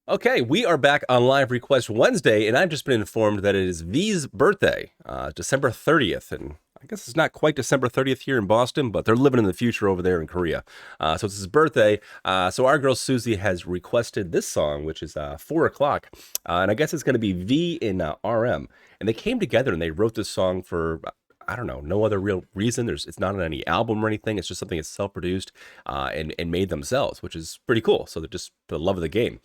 Okay, we are back on Live Request Wednesday, and I've just been informed that it is V's birthday, December 30th. And I guess it's not quite December 30th here in Boston, but they're living in the future over there in Korea. So it's his birthday. So our girl Susie has requested this song, which is 4 o'clock. And I guess it's going to be V in RM. And they came together and they wrote this song for. I don't know, no other real reason. It's not on any album or anything. It's just something that's self-produced and made themselves, which is pretty cool. So they're just the love of the game.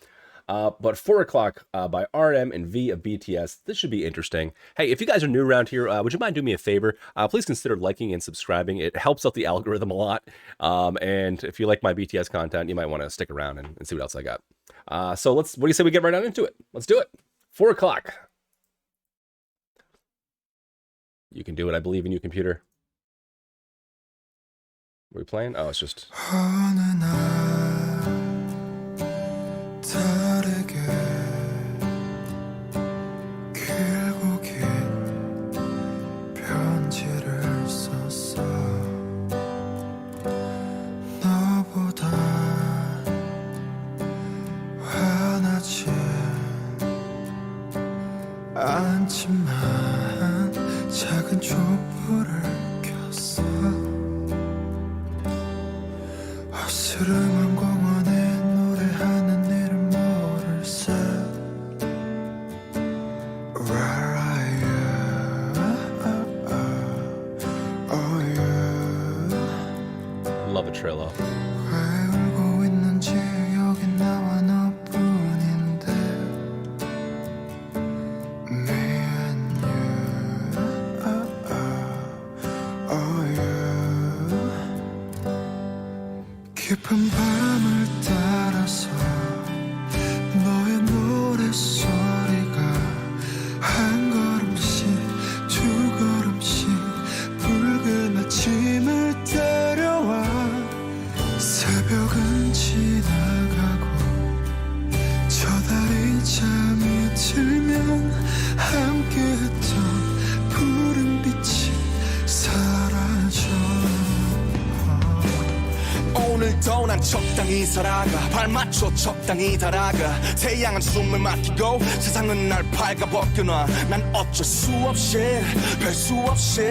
But 4 o'clock by RM and V of BTS. This should be interesting. Hey, if you guys are new around here, would you mind doing me a favor? Please consider liking and subscribing. It helps out the algorithm a lot. And if you like my BTS content, you might want to stick around and see what else I got. So what do you say we get right on into it? Let's do it. 4 o'clock. You can do it. I believe in you, computer. Are we playing? Oh, it's just... 않지만 작은 촛불을 켰어 어스름한 공원에 노래하는 이름 모를세 Where are you? Oh you Love a Trillo. 왜 울고 있는지 여긴 나와 너뿐인데 깊은 밤을 따라서 너의 노랫소리가 한 걸음씩 두 걸음씩 붉은 아침을 데려와 새벽은 지나가고 저 달이 잠이 들면 함께했던 푸른 빛이 사라져 오늘도 난 적당히 살아가 발맞춰 적당히 달아가 태양은 숨을 막히고 세상은 날 발가벗겨놔 난 어쩔 수 없이 별 수 없이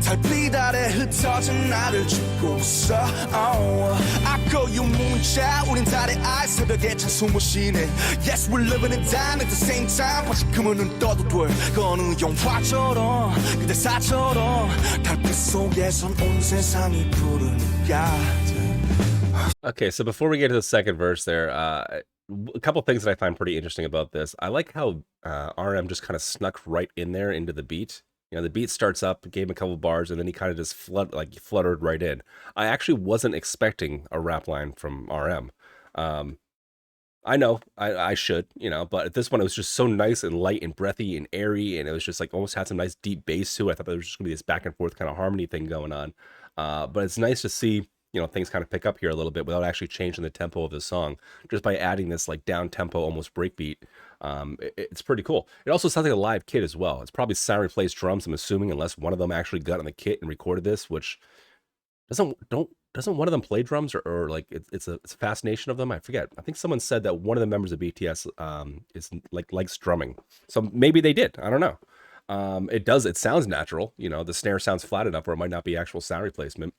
달빛 아래 흩어진 나를 죽고 있어 I call you 문자 우린 달의 알 새벽에 찬 숨을 쉬네 Yes we're living it down at the same time 다시 그물은 떠도 돼 그 어느 영화처럼 그대사처럼 달빛 속에선 온 세상이 푸르니까 Okay, so before we get to the second verse there, a couple things that I find pretty interesting about this. I like how RM just kind of snuck right in there into the beat. You know, the beat starts up, gave him a couple bars, and then he kind of just fluttered right in. I actually wasn't expecting a rap line from RM. I know I should, you know, but at this one it was just so nice and light and breathy and airy, and it was just like almost had some nice deep bass to it. I thought there was just gonna be this back and forth kind of harmony thing going on. But it's nice to see, you know, things kind of pick up here a little bit without actually changing the tempo of the song, just by adding this like down tempo, almost breakbeat. It's pretty cool. It also sounds like a live kit as well. It's probably Sari plays drums, I'm assuming, unless one of them actually got on the kit and recorded this, which doesn't one of them play drums or like it's a fascination of them? I forget. I think someone said that one of the members of BTS is likes drumming. So maybe they did. I don't know. It sounds natural, you know, the snare sounds flat enough where it might not be actual sound replacement.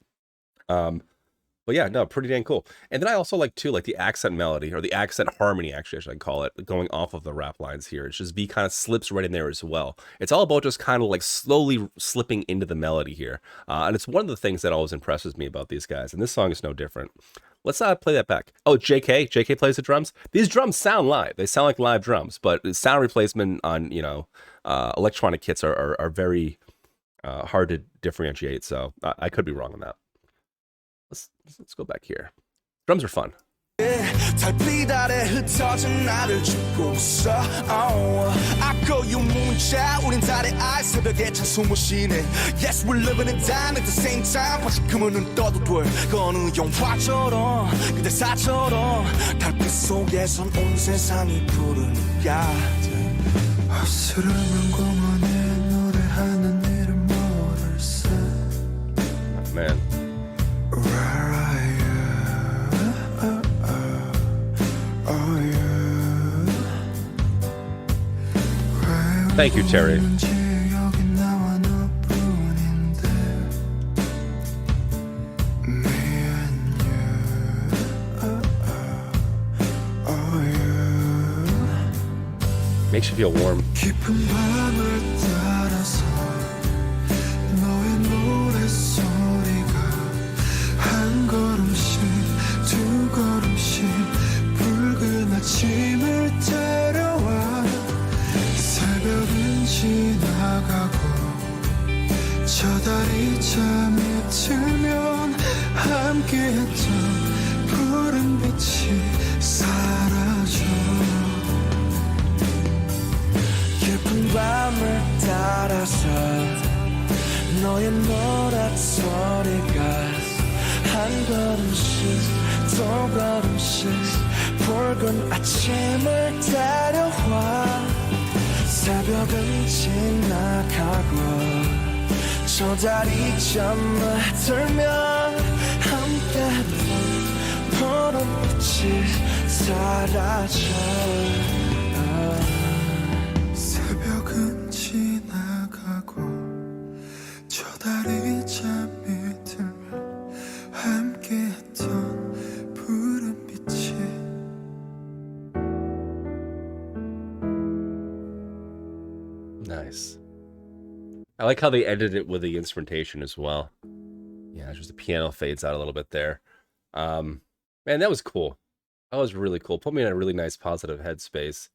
But yeah, no, pretty dang cool. And then I also like too, like the accent melody or the accent harmony, actually, I should call it, going off of the rap lines here. It's just V kind of slips right in there as well. It's all about just kind of like slowly slipping into the melody here. And it's one of the things that always impresses me about these guys. And this song is no different. Let's play that back. Oh, JK plays the drums. These drums sound live. They sound like live drums, but sound replacement on, you know, electronic kits are very hard to differentiate. So I could be wrong on that. Let's go back here. Drums are fun. 달빛 아래 흩어진 나를 죽고 있어 I call you 문자 우린 달의 알 새벽에 찬 숨을 쉬네 Yes we're living it down at the same time 다시 그물은 떠도 돼그 어느 영화처럼 그대사처럼 달빛 속에선 온 세상이 푸르니까 어스름한 공원에 노래하는 이름 모를세 Man. Where are you? Oh you Thank you, Terry. Makes you feel warm. 저 달이 잠이 들면 함께했던 푸른 빛이 사라져 깊은 밤을 따라서 너의 노랫소리가 한 걸음씩 두 걸음씩 붉은 아침을 데려와 새벽은 지나가고 저 달이 잠을 들면 함께했던 푸른 빛이 사라져 새벽은 지나가고 저 달이 잠이 들면 함께했던 푸른 빛이 Nice. I like how they ended it with the instrumentation as well. Yeah, just the piano fades out a little bit there. Man, that was cool. That was really cool. Put me in a really nice positive headspace.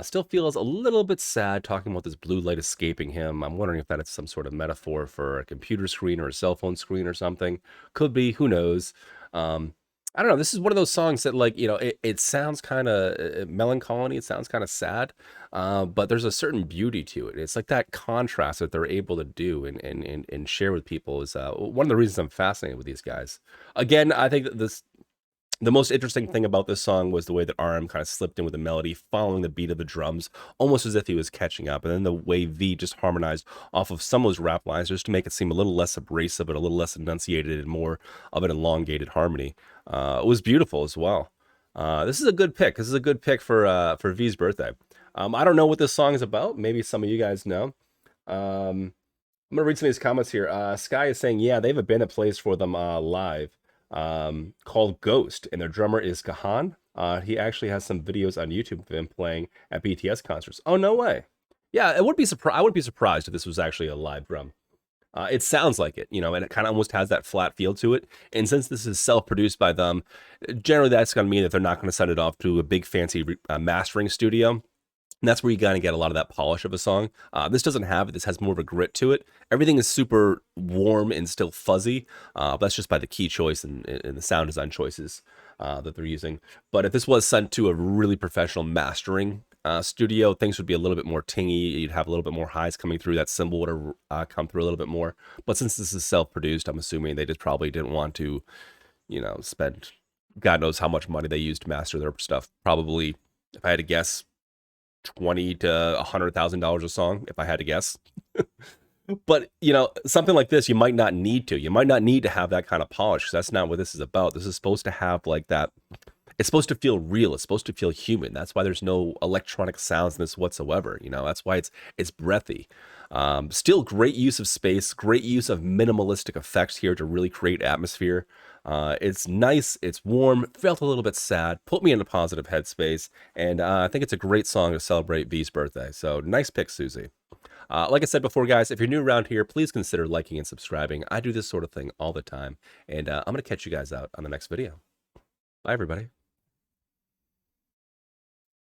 Still feels a little bit sad talking about this blue light escaping him. I'm wondering if that is some sort of metaphor for a computer screen or a cell phone screen or something. Could be, who knows. I don't know. This is one of those songs that, like, it sounds kind of melancholy. It sounds kind of sad, but there's a certain beauty to it. It's like that contrast that they're able to do and share with people is one of the reasons I'm fascinated with these guys. Again, I think that the most interesting thing about this song was the way that RM kind of slipped in with the melody, following the beat of the drums, almost as if he was catching up. And then the way V just harmonized off of some of those rap lines just to make it seem a little less abrasive, but a little less enunciated and more of an elongated harmony. It was beautiful as well. This is a good pick. This is a good pick for V's birthday. I don't know what this song is about. Maybe some of you guys know. I'm going to read some of these comments here. Sky is saying, yeah, they have a band that plays for them live. Called Ghost, and their drummer is Kahan. He actually has some videos on YouTube of him playing at BTS concerts. Oh, no way. Yeah, I wouldn't be surprised if this was actually a live drum. It sounds like it, and it kind of almost has that flat feel to it. And since this is self-produced by them, generally that's going to mean that they're not going to send it off to a big fancy mastering studio. And that's where you gotta get a lot of that polish of a song. This doesn't have it. This has more of a grit to it. Everything is super warm and still fuzzy. But that's just by the key choice and the sound design choices that they're using. But if this was sent to a really professional mastering studio, things would be a little bit more tingy. You'd have a little bit more highs coming through. That cymbal would have come through a little bit more. But since this is self-produced, I'm assuming they just probably didn't want to, spend God knows how much money they used to master their stuff. Probably, if I had to guess, $20,000 to $100,000 a song, if I had to guess. But something like this, you might not need to. You might not need to have that kind of polish, because that's not what this is about. This is supposed to have like that. It's supposed to feel real. It's supposed to feel human. That's why there's no electronic sounds in this whatsoever. That's why it's breathy. Still great use of space, great use of minimalistic effects here to really create atmosphere. It's nice, it's warm, felt a little bit sad, put me in a positive headspace, and I think it's a great song to celebrate V's birthday. So nice pick, Susie. Like I said before, guys, if you're new around here, please consider liking and subscribing. I do this sort of thing all the time, and I'm going to catch you guys out on the next video. Bye, everybody.